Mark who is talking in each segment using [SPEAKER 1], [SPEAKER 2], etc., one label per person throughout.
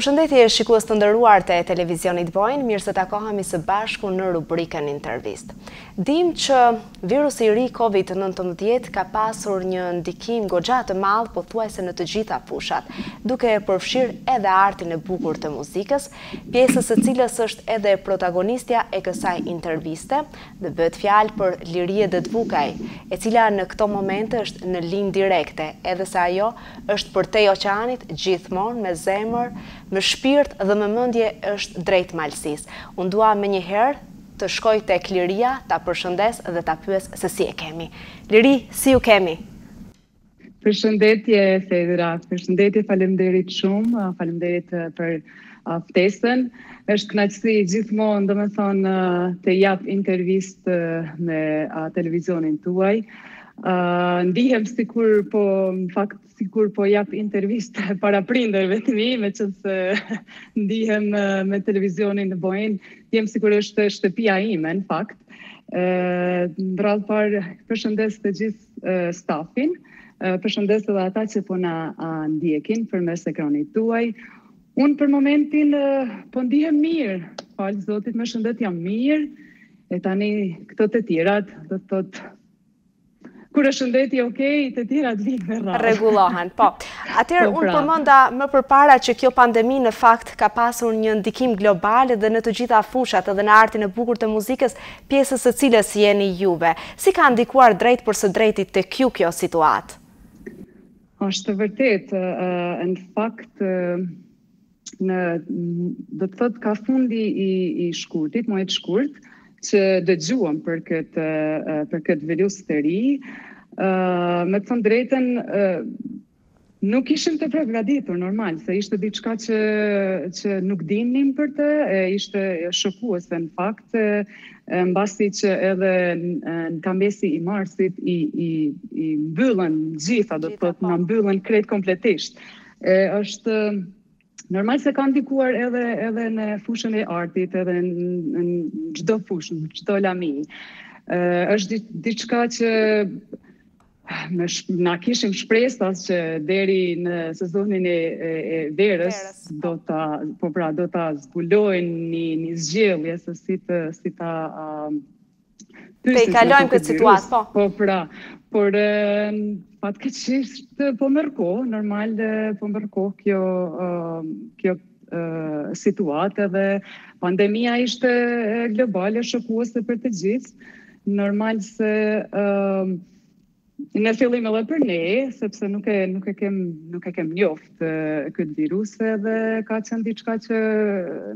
[SPEAKER 1] Përshëndetje shikues të nderuar të televizionit Bojnë, mirë se takohemi së bashku në rubrikën intervist. Dim që virusi i ri COVID-19 ka pasur një ndikim goxha të madh pothuajse në të gjitha fushat, duke përfshirë edhe artin e bukur të muzikës, pjesës së cilës është edhe protagonistja e kësaj interviste, dhe bëhet fjalë për Lirie Dëtvukaj, e cila në këto momente është në linjë direkte, edhe se ajo është për te oqeanit gjithmonë me zemër, me shpirt dhe me mendje është drejt malësisë. Unë dua me një herë të shkoj tek Liria, ta përshëndes dhe ta pyes se si e kemi. Liri, si ju kemi?
[SPEAKER 2] Përshëndetje, Fedra. Përshëndetje, faleminderit shumë, faleminderit për ftesën. Është kënaqësi gjithmonë, domethënë, të jap intervistë me televizionin tuaj. Ndihem sikur po jap intervistë para prindërve të mi, meqense ndihem me televizionin në Bojnë, jem sikur është shtëpia ime në fakt. Në radhë parë përshëndes të gjithë stafin, përshëndes edhe ata që po na ndjekin përmes ekranit tuaj. Unë për momentin po ndihem mirë, falë Zotit, më shëndet jam mirë, e tani këto të tjerat do të thotë kur është shëndeti okej, të tjerat vinë me radhë.
[SPEAKER 1] Rregullohen, po. Atëherë unë përmenda më përpara që kjo pandemi në fakt ka pasur një ndikim global dhe në të gjitha fushat edhe në artin e bukur të muzikës, pjesës së cilës jeni juve. Si ka ndikuar drejt për së drejtit tek ju kjo situatë?
[SPEAKER 2] Është vërtet, në fakt do të thotë ka fundi i shkurtit, muajit shkurt, që dëgjuam për këtë virus të ri. Me të thënë drejtën, nuk ishim të përgatitur normal, se ishte diçka që nuk dinim për të, ishte shokuese në fakt, mbasi që edhe në kambesi i marsit i mbyllën gjitha, do të thotë, na mbyllën krejt kompletisht. Është normal se ka ndikuar edhe në fushën e artit, edhe në çdo fushë, në çdo lami. Është diçka që na kishim shpresas që deri në sezonin e verës do ta zbulojnë një zgjellje se si ta
[SPEAKER 1] i kalojmë këtë situatë, po.
[SPEAKER 2] Po pra, por fatkeqësisht po merr kohë, normal po merr kohë kjo situatë dhe pandemia ishte globale, shokuese për të gjithë. Normal se në fillim edhe për ne, sepse nuk e kem njoft këtë virus dhe ka qenë diçka që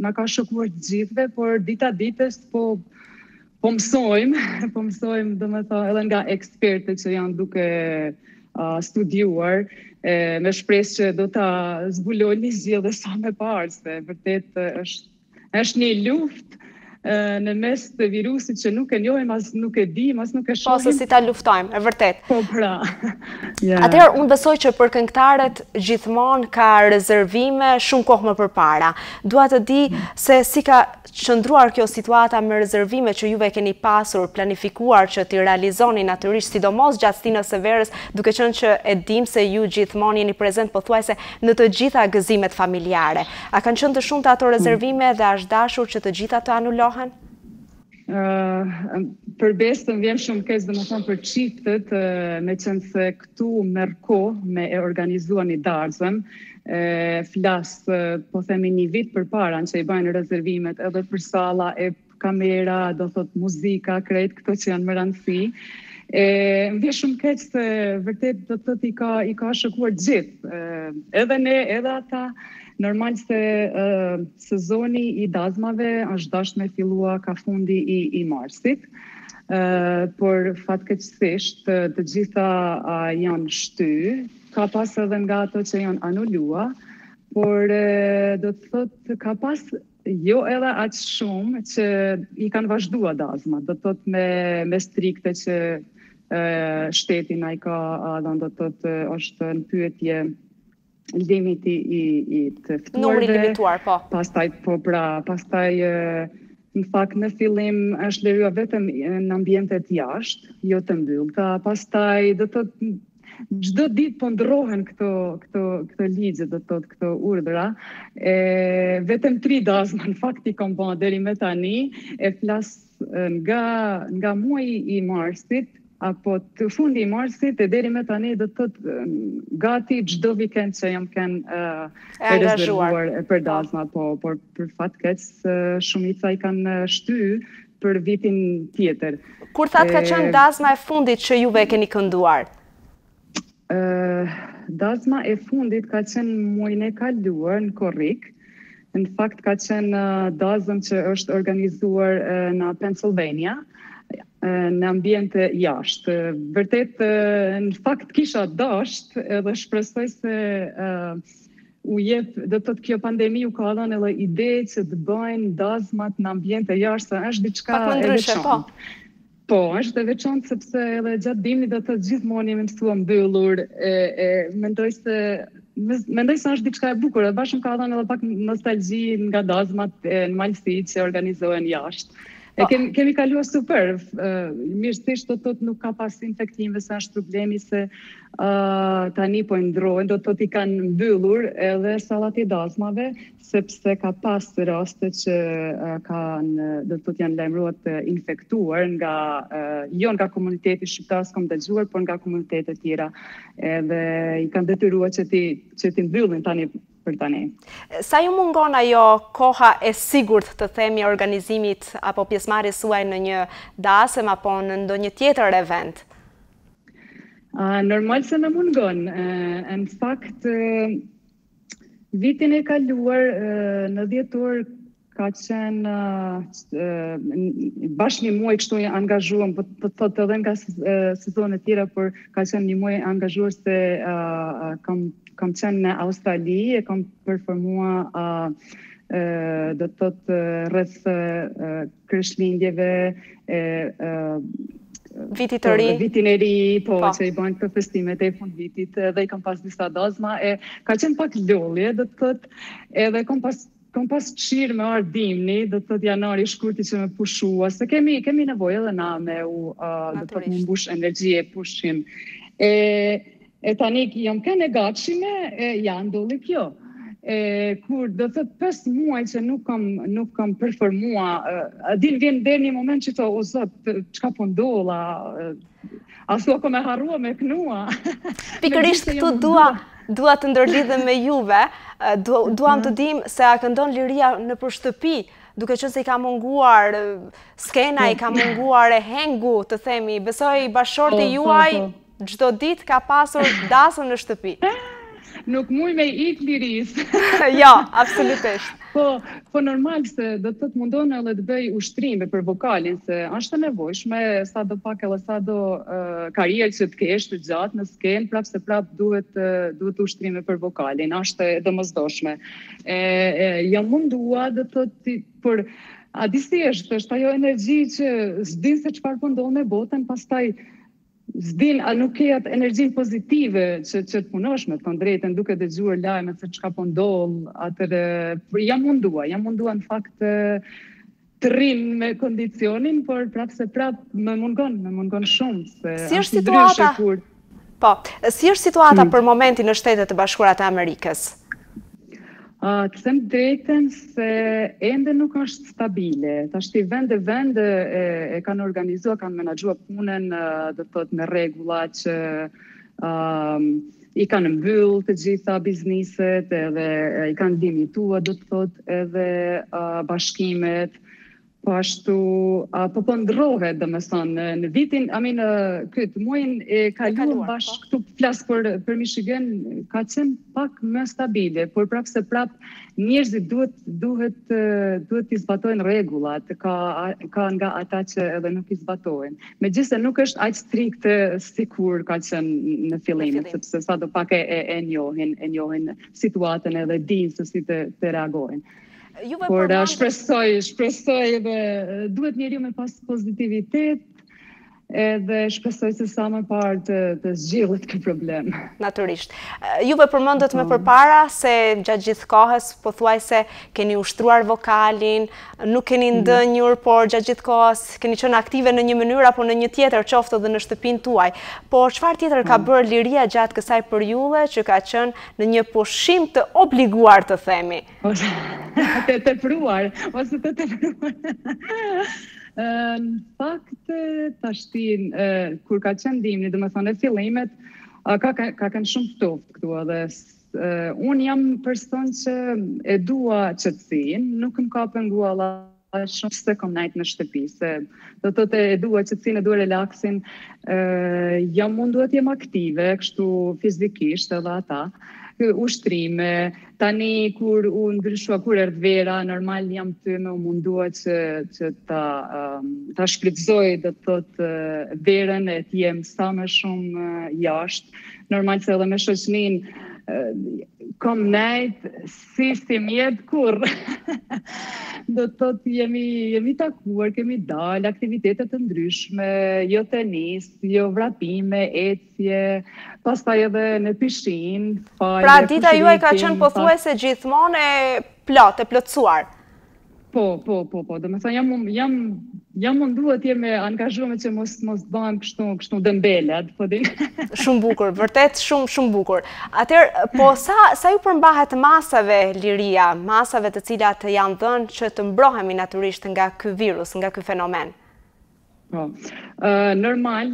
[SPEAKER 2] na ka shokuar të gjithëve, por dita ditës po mësojmë, domethënë edhe nga ekspertët që janë duke studiuar, me shpresë që do ta zbulojnë një zgjidhje sa më parë, se vërtet është një luftë në mes të virusit që nuk e njohim, as nuk e dim, as nuk e shohim.
[SPEAKER 1] Po, se si ta luftojmë, e vërtet.
[SPEAKER 2] Po, pra.
[SPEAKER 1] Atëherë, unë besoj që për këngëtarët gjithmonë ka rezervime shumë kohë më përpara. Dua të di se si ka qëndruar kjo situata me rezervime që juve keni pasur, planifikuar që t'i realizoni natyrisht, sidomos gjatë stinës së verës, duke qenë që e dim se ju gjithmonë jeni prezent pothuajse në të gjitha gëzimet familjare. A kanë qenë të shumta ato rezervime dhe është dashur që të gjitha të anulohen?
[SPEAKER 2] Për bestën vjen shumë keq domethënë për çiftet, meqense këtu merr kohë me e organizuar një darzëm, flas po themi një vit përpara që i bëjnë rezervimet edhe për salla e kamera, do thot muzika, krejt këto që janë më rëndësi. Më vjen shumë keq se vërtet do thot i ka shokuar gjithë, edhe ne, edhe ata. Normal se sezoni i dazmave është dashur me fillua ka fundi i marsit, por fatkeqësisht të gjitha janë shty, ka pas edhe nga ato që janë anulua, por do të thotë ka pas jo edhe aq shumë që i kanë vazhduar dazmat, do të thotë me strikte që shteti na i ka dhënë, do të thotë është në pyetje limiti i të ftuarve.
[SPEAKER 1] Numri limituar, po.
[SPEAKER 2] Pastaj në fakt në fillim është lejuar vetëm në ambientet jashtë, jo të mbyllta. Pastaj do të çdo ditë po ndrohen këto ligje, do të thotë këto urdhra. Vetëm 3 dazma në fakt i kam bën deri më tani, e flas nga muaji i marsit apo të fundi i marsit e deri më tani do të thotë gati çdo vikend që jam kanë rezervuar për dazma, por për fat keq shumica i kanë shty për vitin tjetër.
[SPEAKER 1] Kur thatë ka qenë dazma e fundit që juve e keni kënduar?
[SPEAKER 2] Dazma e fundit ka qenë muajin e kaluar në Korrik. Në fakt ka qenë dazëm që është organizuar në Pennsylvania, në ambjente jashtë. Vërtet, në fakt kisha dasht edhe shpresoj se u jep, do të thotë kjo pandemi u ka dhënë edhe ide që të bëjnë dazmat në ambjente jashtë, është diçka e veçantë. Po, është e veçantë sepse edhe gjatë dimrit do të thotë gjithmonë jemi mësuar mbyllur, mendoj se është diçka e bukur, edhe bashkë ka dhënë edhe pak nostalgji nga dazmat në Malësi që organizohen jashtë. Kemi kaluar super, mirësisht do të thotë nuk ka pas infektime, se është problemi se tani po ndrohen, do të thotë i kanë mbyllur edhe sallat e dazmave, sepse ka pas raste që do të thotë janë lajmëruar të infektuar jo nga komuniteti shqiptar s'kam dëgjuar, por nga komunitete tjera, edhe i kanë detyruar që ti mbyllin tani për tani.
[SPEAKER 1] Sa ju mungon ajo koha e sigurt të themi organizimit apo pjesëmarrjes suaj në një dasëm apo në ndonjë tjetër event?
[SPEAKER 2] Normal se më mungon. Në fakt, vitin e kaluar në dhjetor ka qenë bashkë një muaj kështu angazhuar, po të thotë edhe nga sezonet tjera, por ka qenë një muaj angazhuar se kam qenë në Australi, e kam performua do të thotë rreth Krishtlindjeve,
[SPEAKER 1] Vitit të ri.
[SPEAKER 2] Vitin e ri, po, që i bajnë këto festimet e fundvitit, dhe i kam pas disa dazma, ka qenë pak lollje, do të thotë, edhe kam pas qirë me ardimni, do të thotë janari shkurti që me pushua, se kemi nevojë edhe na me do të thotë më mbush energji e pushim. E tani jam kënë e gatshime, ja ndolli kjo. Kur do të thotë 5 muaj që nuk kam performua, din vjen deri një moment që o zot, çka po ndolla, aso ko me harrua me knua.
[SPEAKER 1] Pikërisht këtu dua të ndërlidhem me juve, duam të dim se a këndon liria në shtëpi, duke qenë se i ka munguar skena, i ka munguar e hengu, të themi, besoj bashorti juaj çdo ditë ka pasur dasëm në shtëpi.
[SPEAKER 2] Nuk muj me ik liris.
[SPEAKER 1] Jo, absolutisht.
[SPEAKER 2] Po normal se do të thotë mundon edhe të bëj ushtrime për vokalin, se është e nevojshme, sa do pak edhe sa do karrierë që të kesh të gjatë në skenë, prapë se prapë duhet ushtrime për vokalin, është e domosdoshme. Jam mundua, do të thotë, por a disi është ajo energji që s'din se çfarë po ndodh me botën, pastaj s'din, a nuk ke atë energjin pozitive që të punosh me të drejtën, duke dëgjuar lajmet se çka po ndodh, jam mundua në fakt të rrim me kondicionin, por prapë se prapë më mungon shumë, se është ndryshe kur.
[SPEAKER 1] Po, si është situata për momentin në Shtetet e Bashkuara të Amerikës?
[SPEAKER 2] Të them drejtën se ende nuk është stabile. Tashti vende e kanë organizuar, kanë menaxhuar punën, do të thotë me rregulla që i kanë mbyll të gjitha bizniset, edhe i kanë limituar, do të thotë, edhe bashkimet. Po ashtu, po ndrohet, domethënë, në vitin, këtë muajin e kaluar bashkë këtu flas për Michigan, ka qenë pak më stabile, por prapë se prapë njerëzit duhet t'i zbatojnë rregullat, ka nga ata që edhe nuk i zbatojnë. Megjithëse nuk është aq strikte sikur ka qenë në fillim, sepse sadopak e njohin situatën edhe dinë se si të reagojnë. Por shpresoj dhe duhet njeriu me pas pozitivitet, edhe shpresoj se sa më parë të zgjidhet ky problem.
[SPEAKER 1] Naturisht. Juve përmendët më përpara se gjatë gjithë kohës pothuajse keni ushtruar vokalin, nuk keni ndënjur, por gjatë gjithë kohës keni qenë aktive në një mënyrë apo në një tjetër, qoftë edhe në shtëpinë tuaj. Por çfarë tjetër ka bërë Liria gjatë kësaj periudhe që ka qenë në një pushim të obliguar, të themi?
[SPEAKER 2] Të tepruar, ose të tepruar. Në fakt, tashtin, kur ka qenë dimri, dhe me thonë e fillimet, ka kanë shumë ftoftë këtu edhe unë jam person që e dua qetësinë, nuk më ka pengualla shumë se kom najtë në shtëpi, se do të e dua qetësinë, e dua relaksin, jam mundu të jem aktive, kështu fizikisht edhe ata, ushtrime, tani kur u ndryshua, kur erdh vera, normal jam të me u mundua që ta shfrytëzoj dhe të thotë verën e të jem sa më shumë jashtë. Normal se edhe me shoqnin kom nejt si mjetë kur. Do të thotë jemi takuar, kemi dalë, aktivitetet të ndryshme, jo tenis, jo vrapime, ecje, pastaj edhe në pishin.
[SPEAKER 1] Pra dita juaj ka qenë pothuajse gjithmonë e plotësuar.
[SPEAKER 2] Po, do me thënë jam mundua të jem e angazhuar që mos bëhem kështu dëmbelet, po di.
[SPEAKER 1] Shumë bukur, vërtet shumë bukur. Atëherë, po sa ju përmbahet masave, Liria, masave të cilat janë dhënë që të mbrohemi natyrisht nga ky virus, nga ky fenomen?
[SPEAKER 2] Po, normal,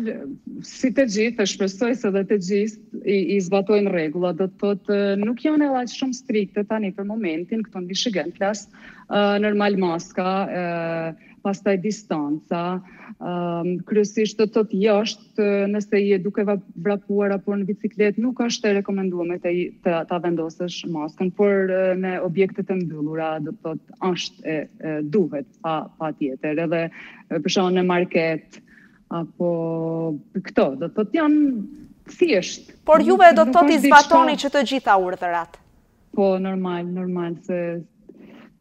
[SPEAKER 2] si të gjithë, shpresoj se dhe të gjithë i zbatojnë rregulla, do të thotë nuk janë edhe shumë strikte tani për momentin, këto në Michigan flas, normal maska, pastaj distanca, kryesisht do të thotë jashtë, nëse je duke vrapuar apo në biciklet, nuk është e rekomenduar ta vendosësh maskën, por në objektet e mbyllura do të thotë është duhet pa tjetër, edhe për shembull në market apo këto, do të thotë janë thjesht.
[SPEAKER 1] Por juve do të thotë i zbatoni që të gjitha urdhërat?
[SPEAKER 2] Po, normal se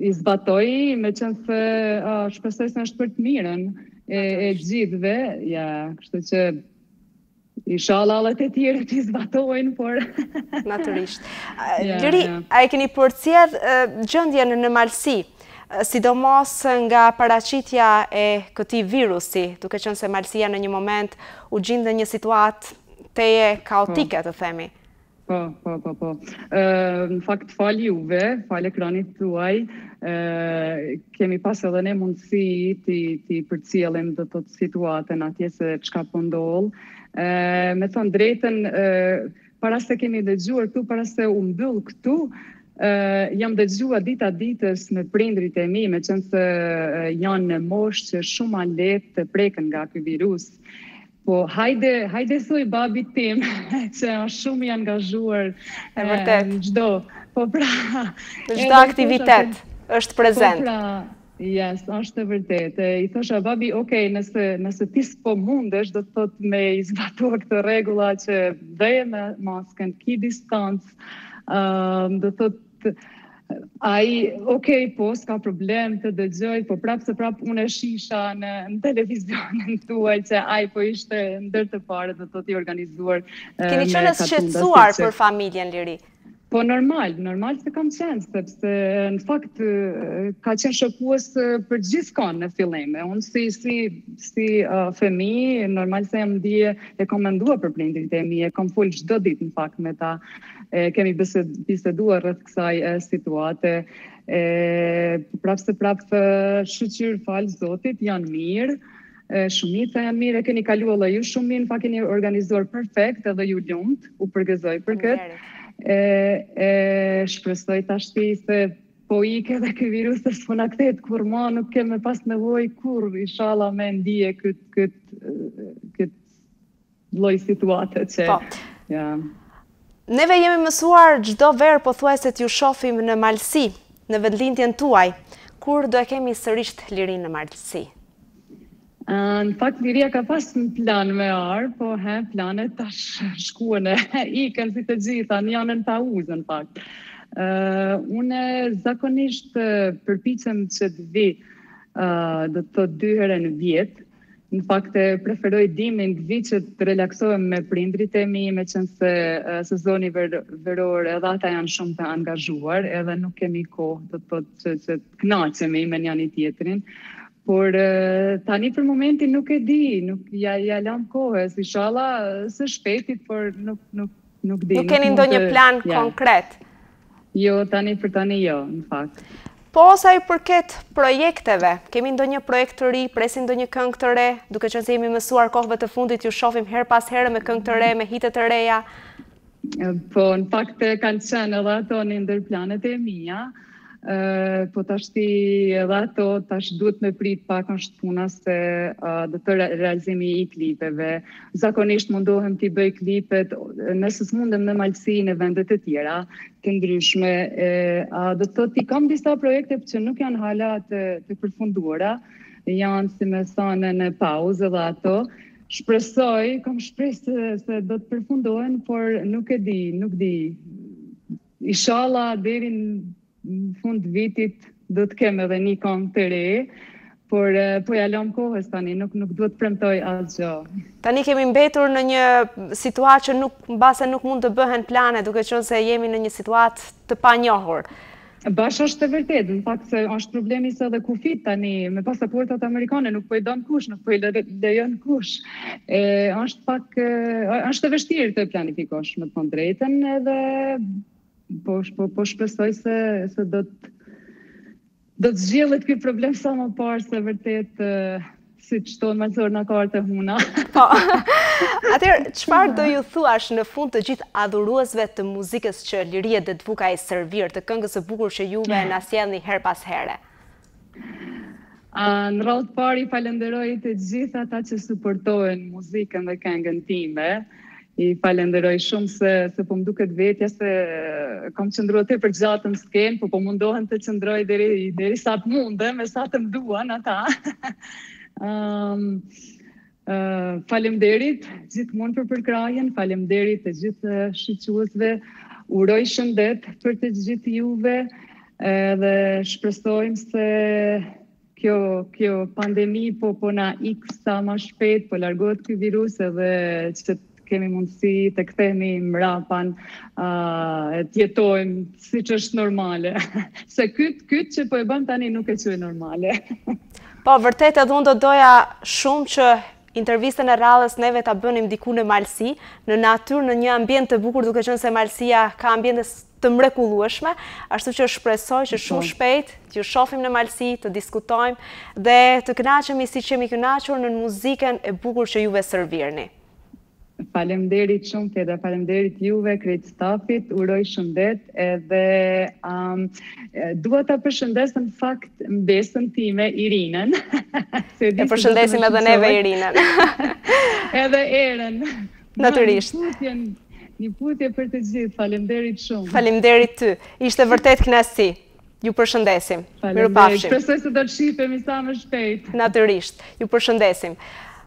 [SPEAKER 2] i zbatoj, me qenë se shpresoj se është për të mirën e gjithëve, ja, kështu që inshallah edhe të tjerë të zbatojnë, por
[SPEAKER 1] natyrisht. Liri, a e keni përcjell gjendjen në malësi, sidomos nga paraqitja e këtij virusi, duke qenë se malësia në një moment u gjendë në një situatë teje kaotike, të themi?
[SPEAKER 2] Po. Në fakt, fali juve, fali ekranit tuaj, kemi pas edhe ne mundësi të përcjellim do të thotë situatën atje se çka po ndodh. Me thënë drejtën, para se kemi dëgjuar këtu, para se u mbyll këtu, jam dëgjuar dita ditës me prindrit e mi, me qenë se janë në moshë që shumë a lehtë të preken nga ky virus. Po, hajde thuj babit tim, që është shumë i angazhuar në çdo. Po pra,
[SPEAKER 1] në çdo aktivitet është prezent.
[SPEAKER 2] Po pra, yes, është e vërtetë. I thosha babi, okay, nëse ti s'po mundesh, do të thotë me i zbatuar këtë rregulla që veje me maskën, ki distancë, do thotë ai, okej, po, s'ka problem të dëgjoj, po prapë unë e shisha në televizionin tuaj që ai po ishte ndër të parë do të organizuar.
[SPEAKER 1] Keni qenë shqetësuar për familjen, Liri?
[SPEAKER 2] Po normal se kam qenë, sepse në fakt ka qenë shokues për gjithçka në fillim. Unë si fëmijë, normal se jam ndije e kam menduar për prindrit e mi, e kam folur çdo ditë në fakt me ta. Kemi biseduar rreth kësaj situate. Prapë shqyr falë Zotit, janë mirë. Shumica janë mirë, e keni kaluar edhe ju shumë mirë, fa keni organizuar perfekt, edhe ju lumt, u përgëzoj për këtë. Shpresoj tashti se po ike dhe ky virus të s'po na kthehet kur ma, nuk keme pas nevojë kur, inshallah me ndije këtë lloj situate që
[SPEAKER 1] Neve jemi mësuar çdo verë pothuajse t'ju shohim në malësi, në vendlindjen tuaj. Kur do e kemi sërish Lirinë në malësi?
[SPEAKER 2] Në fakt, Liria ka pas në plan me arë, po planet tash shkuën ikën si të gjitha, në janë në pauzë në fakt. Une zakonisht përpicem që të vi do të 2 herë në vjetë, Në fakt preferoj dimrin, vi që të relaksohem me prindrit e mi, me qenë se sezoni veror edhe ata janë shumë të angazhuar, edhe nuk kemi kohë të thotë që të kënaqemi me njëri tjetrin. Por tani për momentin nuk e di, nuk ja lam kohës, inshallah së shpejtit, por nuk di.
[SPEAKER 1] Nuk keni ndonjë plan konkret?
[SPEAKER 2] Jo, për tani jo, në fakt.
[SPEAKER 1] Po sa i përket projekteve, kemi ndonjë projekt të ri, presim ndonjë këngë të re, duke qenë se jemi mësuar kohëve të fundit, ju shohim her pas here me këngë të re, me hite të reja?
[SPEAKER 2] Po, në fakt kanë qenë edhe ato në ndër planet e mia, po tashti edhe ato tash duhet me prit pak është puna se do të realizimi i klipeve. Zakonisht mundohem t'i bëj klipet nëse s'mundem në Malsi në vendet e tjera të ndryshme. Do të thotë i kam disa projekte që nuk janë hala të përfunduara, janë si me thënë në pauzë edhe ato. Kam shpresë se do të përfundohen, por nuk di. Inshallah deri në fund vitit do të kem edhe një këngë të re, por po ja lëm kohës tani, nuk duhet premtoj asgjë.
[SPEAKER 1] Tani kemi mbetur në një situatë që mbase nuk mund të bëhen plane, duke qenë se jemi në një situatë të panjohur.
[SPEAKER 2] Bash është e vërtetë, në fakt se është problemi se edhe kufit tani me pasaportat amerikane nuk po i don kush, nuk po i lejon kush. Është e vështirë të planifikosh me të thënë drejtën, edhe po shpresoj se do të zgjellet ky problem sa më parë, se vërtet si që tonë me zërë në kartë e huna.
[SPEAKER 1] Po, atëherë, çfarë do ju thuash në fund të gjithë adhuruesve të muzikës që Liria Dedvuka i servir, të këngës së bukur që juve na sjellni her pas here?
[SPEAKER 2] Në radhë të parë i falenderoj të gjithë ata që suportojnë muzikën dhe këngën time. I falenderoj shumë se po më duket vetja se kam qëndruar tepër gjatë në skenë, po mundohen të qëndroj deri sa të mundem, me sa të më duan ata. Faleminderit gjithmonë për përkrajen, faleminderit të gjithë shiquesve, uroj shëndet për të gjithë juve, dhe shpresojmë se kjo pandemi po na ikë sa më shpejt, po largohet ky virus, edhe që kemi mundësi të kthehemi mrapan, të jetojmë siç është normale. Se kyt që po e bëm tani nuk e quaj normale.
[SPEAKER 1] Po, vërtet edhe unë do doja shumë që intervistën e radhës neve ta bënim diku në Malsi, në natyrë, në një ambient të bukur, duke qenë se Malsia ka ambiente të mrekullueshme, ashtu që shpresoj që shumë shpejt t'ju shohim në Malsi, të diskutojmë dhe të kënaqemi siç jemi kënaqur në muzikën e bukur që juve servirni.
[SPEAKER 2] Faleminderit shumë Teda, faleminderit juve, krejt stafit, uroj shëndet, edhe dua ta përshëndes në fakt mbesën time, Irinën.
[SPEAKER 1] E përshëndesim edhe neve Irinën.
[SPEAKER 2] Edhe Erën.
[SPEAKER 1] Natyrisht.
[SPEAKER 2] Një putje për të gjithë, faleminderit shumë.
[SPEAKER 1] Faleminderit ty, ishte vërtet kënaqësi. Ju përshëndesim. Mirupafshim.
[SPEAKER 2] Shpresoj se do të shihemi sa më shpejt.
[SPEAKER 1] Natyrisht, ju përshëndesim.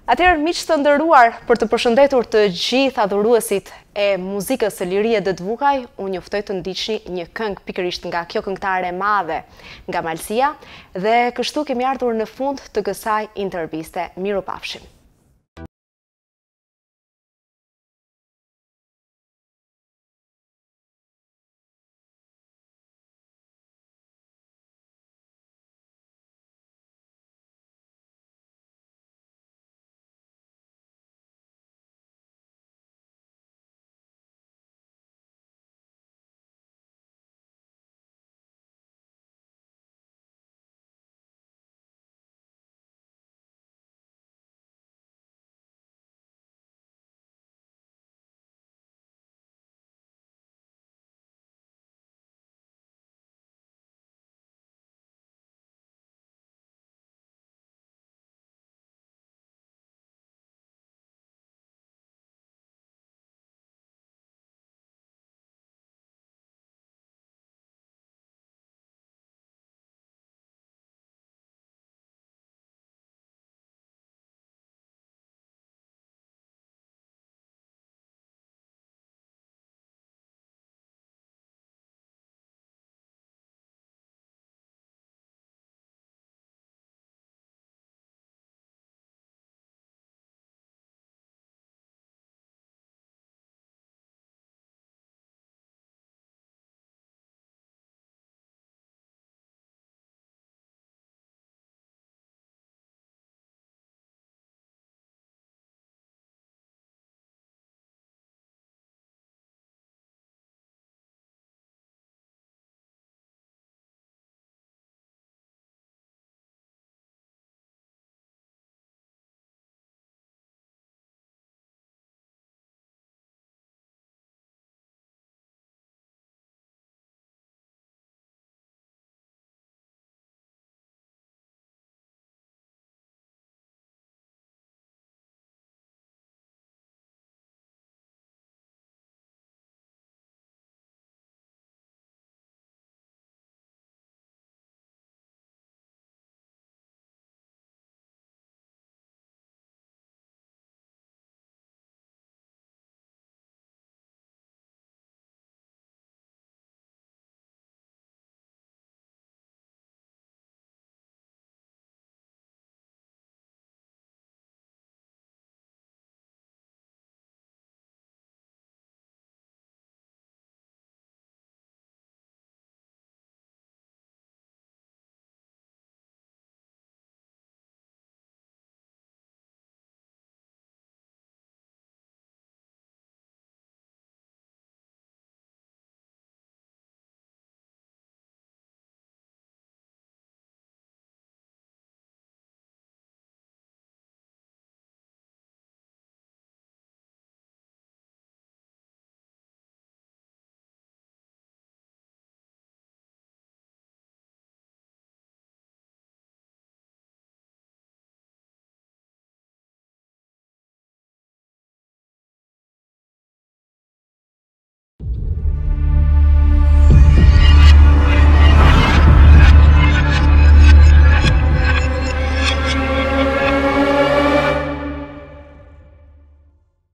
[SPEAKER 1] Atëherë, miq të nderuar, për të përshëndetur të gjithë adhuruesit e muzikës së Liria Dedvukaj, unë juftoj të ndiqni një këngë pikërisht nga kjo këngëtare e madhe nga Malsia, dhe kështu kemi ardhur në fund të kësaj interviste. Mirupafshim.